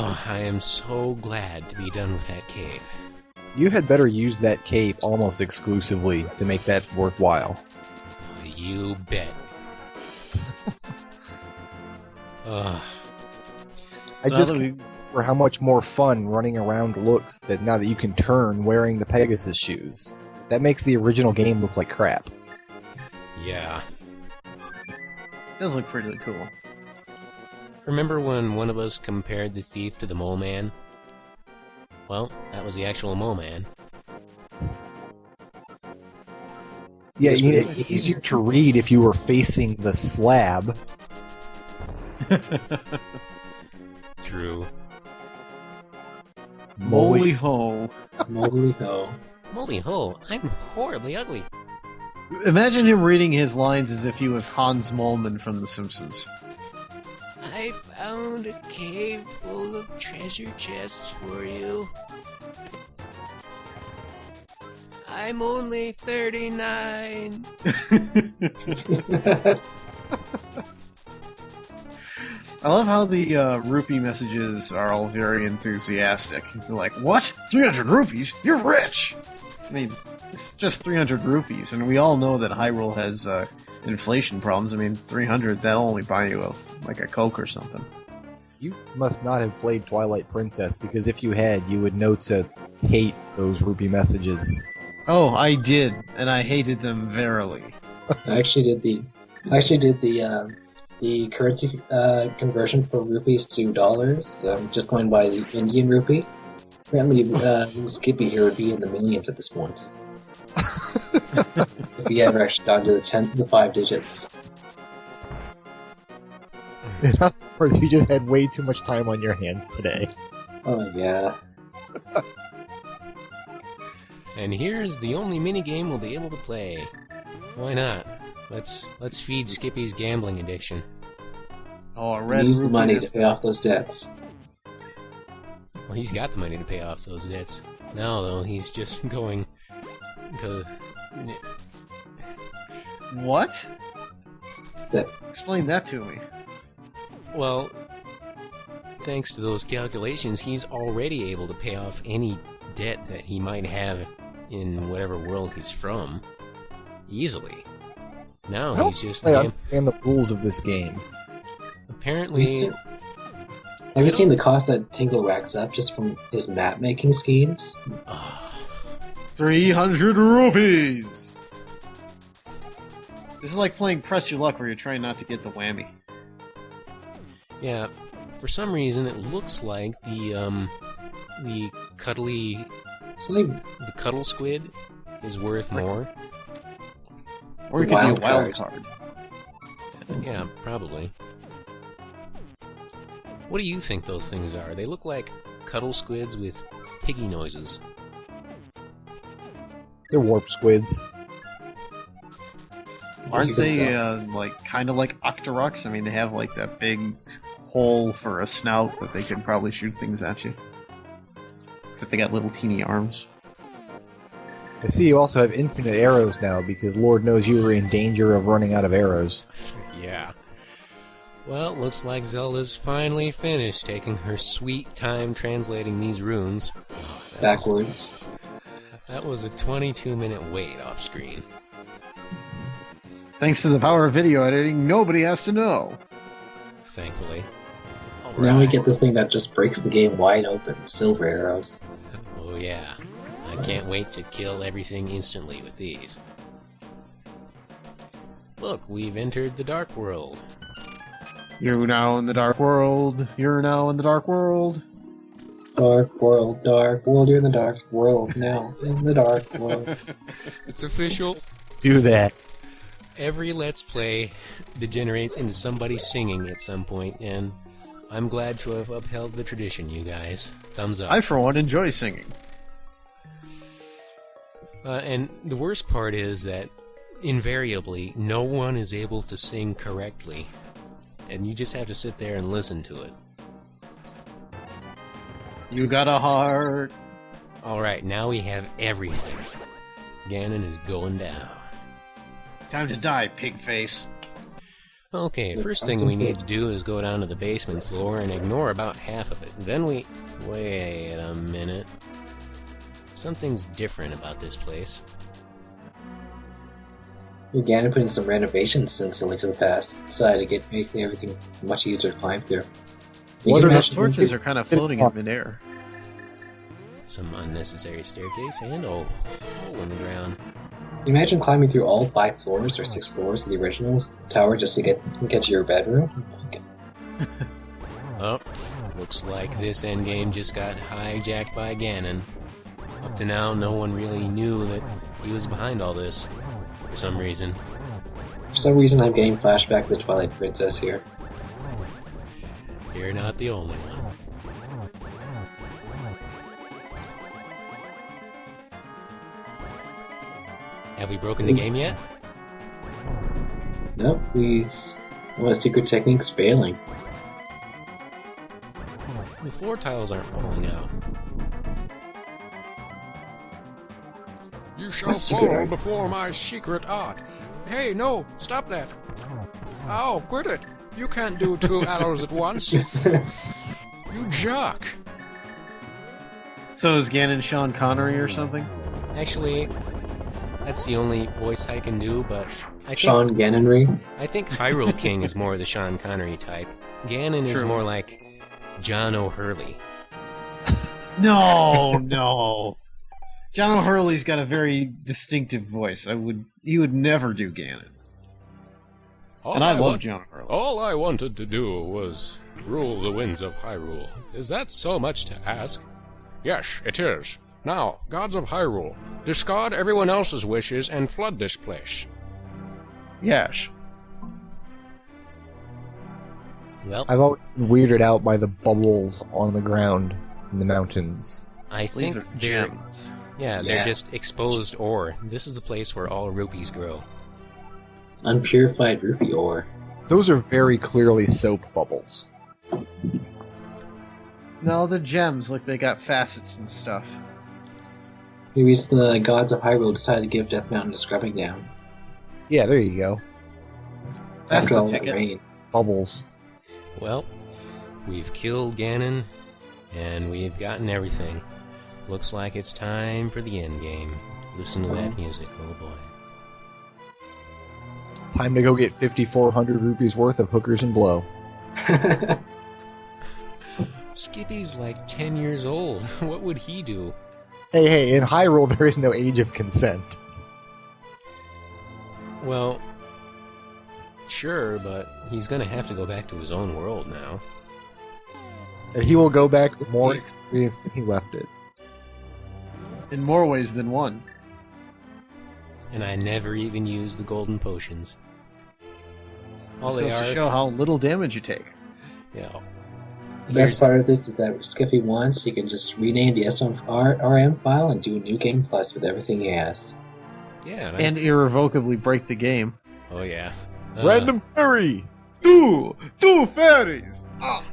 Oh, I am so glad to be done with that cave. You had better use that cave almost exclusively to make that worthwhile. You bet. I just can't remember how much more fun running around looks that now that you can turn wearing the Pegasus shoes. That makes the original game look like crap. Yeah. It does look pretty cool. Remember when one of us compared the thief to the mole man? Well, that was the actual mole man. Yeah, it'd be easier to read if you were facing the slab. True. Moly ho. Moly ho. Moly ho, I'm horribly ugly. Imagine him reading his lines as if he was Hans Moleman from The Simpsons. I found a cave full of treasure chests for you. I'm only 39. I love how the rupee messages are all very enthusiastic. They're like, what? 300 rupees? You're rich! I mean, it's just 300 rupees, and we all know that Hyrule has inflation problems. I mean, 300, that'll only buy you a Coke or something. You must not have played Twilight Princess, because if you had, you would know to hate those rupee messages. Oh, I did, and I hated them verily. I actually did the currency conversion for rupees to dollars. Just going by the Indian rupee. Apparently, Skippy here would be in the millions at this point. If he ever actually got to the 5 digits. In other words, you just had way too much time on your hands today. Oh yeah. And here's the only minigame we'll be able to play. Why not? Let's feed Skippy's gambling addiction. Oh, a red Use the rupee, money that's to pay off those debts. Well, he's got the money to pay off those debts. Now, though, he's just going to... What? That Explain that to me. Well, thanks to those calculations, he's already able to pay off any debt that he might have in whatever world he's from. Easily. Now he's just... I understand the rules of this game. Apparently... Have you seen the cost that Tingle racks up just from his map making schemes? 300 rupees! This is like playing Press Your Luck where you're trying not to get the whammy. Yeah, for some reason it looks like the cuddly... The cuddle squid is worth more. Or it could be a wild card. Yeah, probably. What do you think those things are? They look like cuddle squids with piggy noises. They're warp squids. Aren't they kind of like Octoroks? I mean, they have like that big hole for a snout that they can probably shoot things at you. Except they got little teeny arms. I see you also have infinite arrows now, because Lord knows you were in danger of running out of arrows. Yeah. Well, looks like Zelda's finally finished taking her sweet time translating these runes. Backwards. That was a 22-minute wait off screen. Thanks to the power of video editing, nobody has to know. Thankfully. Now we get the thing that just breaks the game wide open, silver arrows. Oh yeah. I can't wait to kill everything instantly with these. Look, we've entered the Dark World. You're now in the Dark World. You're now in the Dark World. Dark world, you're in the dark world now. In the dark world. It's official. Do that. Every Let's Play degenerates into somebody singing at some point, and I'm glad to have upheld the tradition, you guys. Thumbs up. I, for one, enjoy singing. And the worst part is that, invariably, no one is able to sing correctly. And you just have to sit there and listen to it. You got a heart. Alright, now we have everything. Ganon is going down. Time to die, pig face. Okay, That first sounds thing we good. need to do is go down to the basement floor and ignore about half of it. Then we... Wait a minute. Something's different about this place. Ganon put in some renovations since A Link to the Past. Decided to make everything much easier to climb through. You What can are Those imagine- torches are kind of floating in midair. Some unnecessary staircase and a hole in the ground. Imagine climbing through all 5 floors or 6 floors of the original tower just to get to your bedroom. Oh, looks like this endgame just got hijacked by Ganon. Up to now, no one really knew that he was behind all this, for some reason. For some reason, I'm getting flashbacks to Twilight Princess here. You're not the only one. Have we broken the game yet? Nope, these secret techniques failing. The floor tiles aren't falling out. You shall What's secret fall art? before my secret art. Hey, no, stop that. Ow, quit it. You can't do 2 arrows at once. You jerk. So is Ganon Sean Connery or something? Actually, that's the only voice I can do, but I Sean Ganonry. think Hyrule King is more the Sean Connery type. Ganon is True. more like John O'Hurley. No, no. John O'Hurley's got a very distinctive voice. He would never do Ganon. And I love John O'Hurley. All I wanted to do was rule the winds of Hyrule. Is that so much to ask? Yes, it is. Now, gods of Hyrule, discard everyone else's wishes and flood this place. Yes. Well, I've always been weirded out by the bubbles on the ground in the mountains. I These think are they're gems. they're Yeah. just exposed ore. This is the place where all rupees grow. Unpurified rupee ore. Those are very clearly soap bubbles. No, they're gems. Like they got facets and stuff. Maybe it's the gods of Hyrule decided to give Death Mountain a scrubbing down. Yeah, there you go. That's After the all that ticket. rain. Bubbles. Well, we've killed Ganon, and we've gotten everything. Looks like it's time for the end game. Listen to that music, oh boy. Time to go get 5,400 rupees worth of hookers and blow. Skippy's like 10 years old. What would he do? Hey, in Hyrule there is no age of consent. Well, sure, but he's gonna have to go back to his own world now. And he will go back with more experience than he left it. In more ways than one. And I never even used the golden potions. All This they goes to are, show how little damage you take. yeah. The best part of this is that if Skippy wants, he can just rename the SRM file and do a new game plus with everything he has. Yeah, And irrevocably break the game. oh yeah. Random fairy! Two fairies! Ah!